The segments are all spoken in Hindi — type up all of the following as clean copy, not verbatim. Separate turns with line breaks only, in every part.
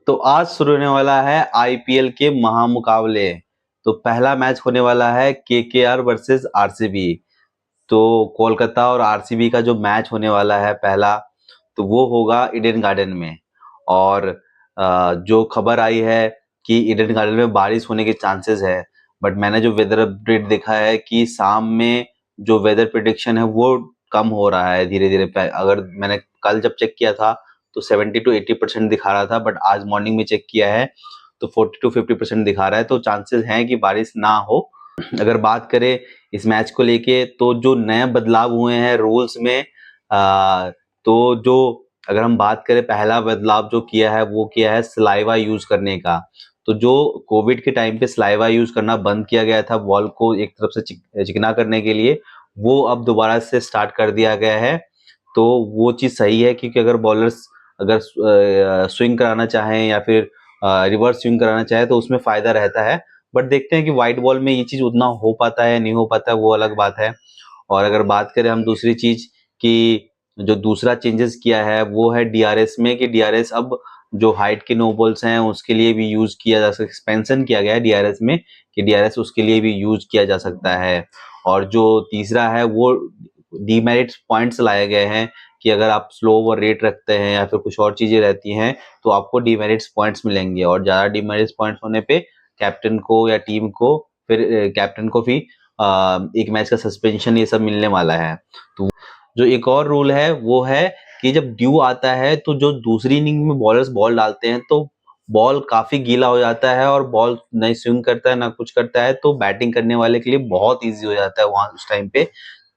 तो आज शुरू होने वाला है आईपीएल के महामुकाबले। तो पहला मैच होने वाला है केकेआर वर्सेस आरसीबी। तो कोलकाता और आरसीबी का जो मैच होने वाला है पहला, तो वो होगा ईडन गार्डन में। और जो खबर आई है कि ईडन गार्डन में बारिश होने के चांसेस है, बट मैंने जो वेदर अपडेट देखा है कि शाम में जो वेदर प्रिडिक्शन है वो कम हो रहा है धीरे धीरे। अगर मैंने कल जब चेक किया था तो 70 to 80% दिखा रहा था, बट आज मॉर्निंग में चेक किया है तो 40 to 50% दिखा रहा है। तो चांसेस हैं कि बारिश ना हो। अगर बात करें इस मैच को लेके, तो जो नए बदलाव हुए हैं रूल्स में, तो जो अगर हम बात करें, पहला बदलाव जो किया है वो किया है सलाइवा यूज करने का। तो जो कोविड के टाइम पे सलाइवा यूज करना बंद किया गया था बॉल को एक तरफ से चिकना करने के लिए, वो अब दोबारा से स्टार्ट कर दिया गया है। तो वो चीज सही है, क्योंकि अगर बॉलर्स अगर स्विंग कराना चाहें या फिर रिवर्स स्विंग कराना चाहे तो उसमें फायदा रहता है। बट देखते हैं कि व्हाइट बॉल में ये चीज उतना हो पाता है नहीं हो पाता है, वो अलग बात है। और अगर बात करें हम दूसरी चीज कि जो दूसरा चेंजेस किया है वो है डीआरएस में, कि डीआरएस अब जो हाइट के नो बॉल्स हैं उसके लिए भी यूज किया जा सकता है। एक्सपेंशन किया गया है डीआरएस में कि डीआरएस उसके लिए भी यूज किया जा सकता है। और जो तीसरा है वो डीमेरिट पॉइंट्स लाए गए हैं कि अगर आप स्लो ओवर रेट रखते हैं या फिर कुछ और चीजें रहती हैं तो आपको डीमेरिट्स पॉइंट्स मिलेंगे। और ज्यादा डीमेरिट्स पॉइंट्स होने पे कैप्टन को या टीम को फिर कैप्टन को भी एक मैच का सस्पेंशन ये सब मिलने वाला है। तो जो एक और रूल है वो है कि जब ड्यू आता है तो जो दूसरी इनिंग में बॉलर्स बॉल डालते हैं तो बॉल काफी गीला हो जाता है और बॉल नहीं स्विंग करता है ना कुछ करता है, तो बैटिंग करने वाले के लिए बहुत इजी हो जाता है वहां उस टाइम पे।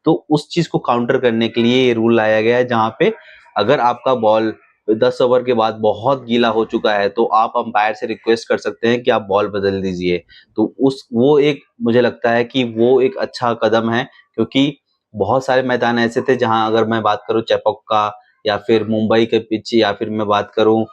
तो उस चीज को काउंटर करने के लिए ये रूल लाया गया है, जहां पे अगर आपका बॉल 10 ओवर के बाद बहुत गीला हो चुका है तो आप अंपायर से रिक्वेस्ट कर सकते हैं कि आप बॉल बदल दीजिए। तो उस वो एक मुझे लगता है कि वो एक अच्छा कदम है, क्योंकि बहुत सारे मैदान ऐसे थे जहां, अगर मैं बात करूं चेपॉक का या फिर मुंबई के पिच, या फिर मैं बात करूं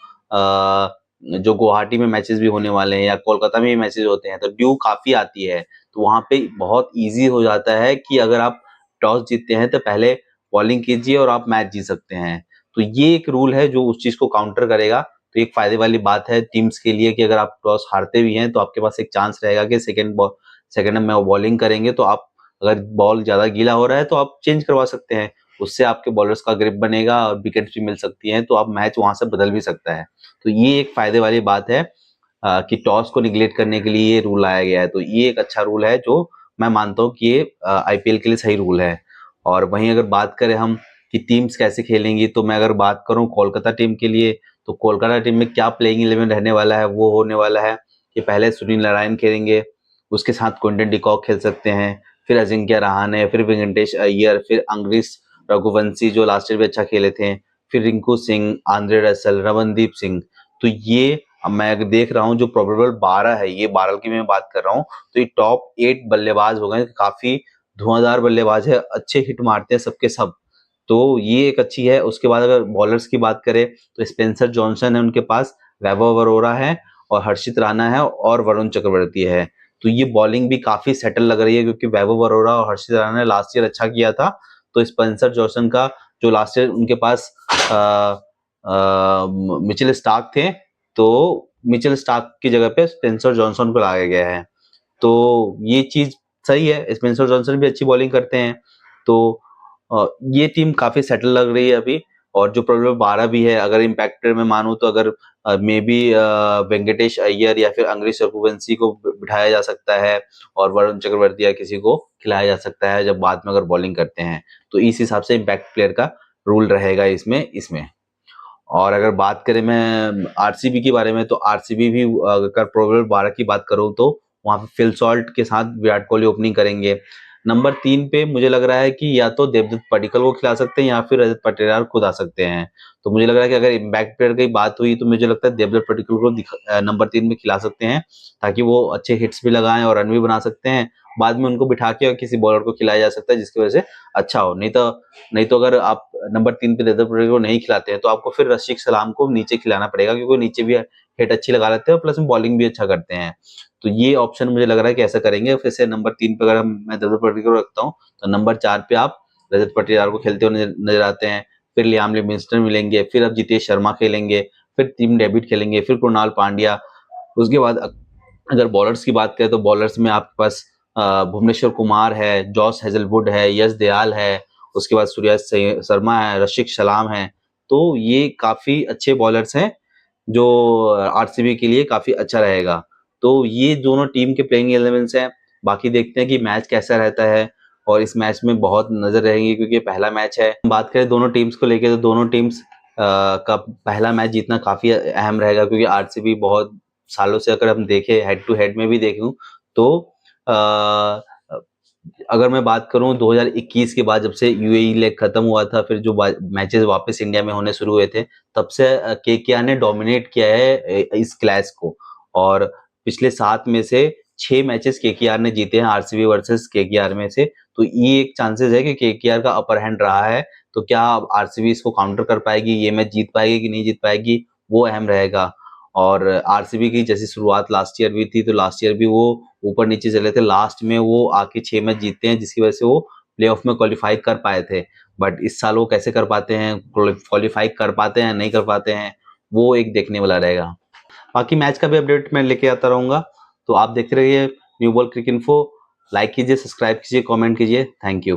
जो गुवाहाटी में मैचेस भी होने वाले हैं या कोलकाता में भी मैचेस होते हैं, तो ड्यू काफी आती है। तो वहां पे बहुत इजी हो जाता है कि अगर आप टॉस जीतते हैं तो पहले बॉलिंग कीजिए और आप मैच जीत सकते हैं। तो ये एक रूल है जो उस चीज को काउंटर करेगा। तो एक फायदे वाली बात है टीम्स के लिए कि अगर आप टॉस हारते भी हैं तो आपके पास एक चांस रहेगा कि सेकंड में बॉलिंग करेंगे, तो आप अगर बॉल ज्यादा गीला हो रहा है तो आप चेंज करवा सकते हैं। उससे आपके बॉलर्स का ग्रिप बनेगा और विकेट्स भी मिल सकती हैं, तो आप मैच वहां से बदल भी सकता है। तो ये एक फायदे वाली बात है कि टॉस को निगलेक्ट करने के लिए ये रूल लाया गया है। तो ये एक अच्छा रूल है जो मैं मानता हूँ कि ये आईपीएल के लिए सही रूल है। और वहीं अगर बात करें हम कि टीम्स कैसे खेलेंगी, तो मैं अगर बात करूं कोलकाता टीम के लिए, तो कोलकाता टीम में क्या प्लेइंग 11 रहने वाला है वो होने वाला है कि पहले सुनील नारायण खेलेंगे, उसके साथ क्विंटन डिकॉक खेल सकते हैं, फिर अजिंक्य रहाणे, फिर वेंकटेश अय्यर, फिर अंग्रेस रघुवंशी जो लास्ट ईयर भी अच्छा खेले थे, फिर रिंकू सिंह, आंद्रे रसल, रमनदीप सिंह। तो ये अब मैं अगर देख रहा हूँ जो प्रोबेबल 12 है, ये 12 की मैं बात कर रहा हूँ, तो ये टॉप 8 बल्लेबाज हो गए, काफी धुआंधार बल्लेबाज है, अच्छे हिट मारते हैं सबके सब। तो ये एक अच्छी है। उसके बाद अगर बॉलर्स की बात करें तो स्पेंसर जॉनसन है उनके पास, वैभव अरोरा है और हर्षित राणा है और वरुण चक्रवर्ती है। तो ये बॉलिंग भी काफी सेटल लग रही है, क्योंकि वैभव अरोरा और हर्षित राणा ने लास्ट ईयर अच्छा किया था। तो स्पेंसर जॉनसन का जो लास्ट ईयर उनके पास मिचेल स्टार्क थे, तो मिचेल स्टार्क की जगह पे स्पेंसर जॉनसन को लाया गया है। तो ये चीज सही है, स्पेंसर जॉनसन भी अच्छी बॉलिंग करते हैं। तो ये टीम काफी सेटल लग रही है अभी। और जो प्रॉब्लम 12 भी है, अगर इम्पैक्टर में मानूं तो अगर मे बी वेंकटेश अय्यर या फिर अंग्रेस रघुवंशी को बिठाया जा सकता है और वरुण चक्रवर्ती या किसी को खिलाया जा सकता है जब बाद में अगर बॉलिंग करते हैं। तो इस हिसाब से इम्पैक्ट प्लेयर का रूल रहेगा इसमें। और अगर बात करें मैं आरसीबी के बारे में, तो आरसीबी भी अगर प्रोबेबल 12 की बात करूं तो वहां पे फिल सॉल्ट के साथ विराट कोहली ओपनिंग करेंगे। नंबर 3 पे मुझे लग रहा है कि या तो देवदत्त पडिक्कल को खिला सकते हैं या फिर रजत पाटीदार खुद आ सकते हैं। तो मुझे लग रहा है कि अगर इम्पैक्ट प्लेयर की बात हुई तो मुझे लगता है देवदत्त पडिक्कल को नंबर 3 में खिला सकते हैं, ताकि वो अच्छे हिट्स भी लगाएं और रन भी बना सकते हैं। बाद में उनको बिठा के किसी बॉलर को खिलाया जा सकता है जिसकी वजह से अच्छा हो। नहीं तो अगर आप नंबर 3 पे देवदत्त पडिक्कल को नहीं खिलाते हैं तो आपको फिर रशीद सलाम को नीचे खिलाना पड़ेगा, क्योंकि नीचे भी हिट अच्छी लगा लेते हैं और प्लस में बॉलिंग भी अच्छा करते हैं। तो ये ऑप्शन मुझे लग रहा है कि ऐसा करेंगे। फिर से नंबर 3 पे अगर मैं देवदत्त पडिक्कल को रखता हूँ तो नंबर 4 पे आप रजत पाटीदार को खेलते हुए नजर आते हैं। फिर लियाम लिविंगस्टन मिलेंगे, फिर अब जितेश शर्मा खेलेंगे, फिर टीम डेविड खेलेंगे, फिर कृणाल पांड्या। उसके बाद अगर बॉलर्स की बात करें तो बॉलर्स में आपके पास भुवनेश्वर कुमार है, जॉस हेजलवुड है, यश दयाल है, उसके बाद सूर्या शर्मा है, रशिक सलाम है। तो ये काफी अच्छे बॉलर्स हैं जो आरसीबी के लिए काफी अच्छा रहेगा। तो ये दोनों टीम के प्लेइंग 11 हैं। बाकी देखते हैं कि मैच कैसा रहता है, और इस मैच में बहुत नजर रहेंगी क्योंकि पहला मैच है। बात करें दोनों टीम्स को लेके तो दोनों टीम्स का पहला मैच जीतना काफी अहम रहेगा, क्योंकि आरसीबी बहुत सालों से अगर हम देखें हेड टू हेड में भी देखूं तो अ, अगर मैं बात करूं 2021 के बाद जब से यूएई लीग खत्म हुआ था, फिर जो मैचेस वापस इंडिया में होने शुरू हुए थे, तब से केकेआर ने डोमिनेट किया है इस क्लैश को। और पिछले 7 में से 6 मैचेस केकेआर ने जीते हैं आरसीबी वर्सेस केकेआर में से। तो ये एक चांसेस है कि केकेआर का अपर हैंड रहा है। तो क्या आरसीबी इसको काउंटर कर पाएगी, ये मैच जीत पाएगी कि नहीं जीत पाएगी, वो अहम रहेगा। और आरसीबी की जैसी शुरुआत लास्ट ईयर भी थी, तो लास्ट ईयर भी वो ऊपर नीचे चले थे, लास्ट में वो आके 6 मैच जीतते हैं, जिसकी वजह से वो प्लेऑफ में क्वालिफाई कर पाए थे। बट इस साल वो कैसे कर पाते हैं, क्वालिफाई कर पाते हैं नहीं कर पाते हैं, वो एक देखने वाला रहेगा। बाकी मैच का भी अपडेट मैं लेके आता रहूंगा। तो आप देखते रहिए न्यू बॉल क्रिक इन्फो। लाइक कीजिए, सब्सक्राइब कीजिए, कमेंट कीजिए। Thank you.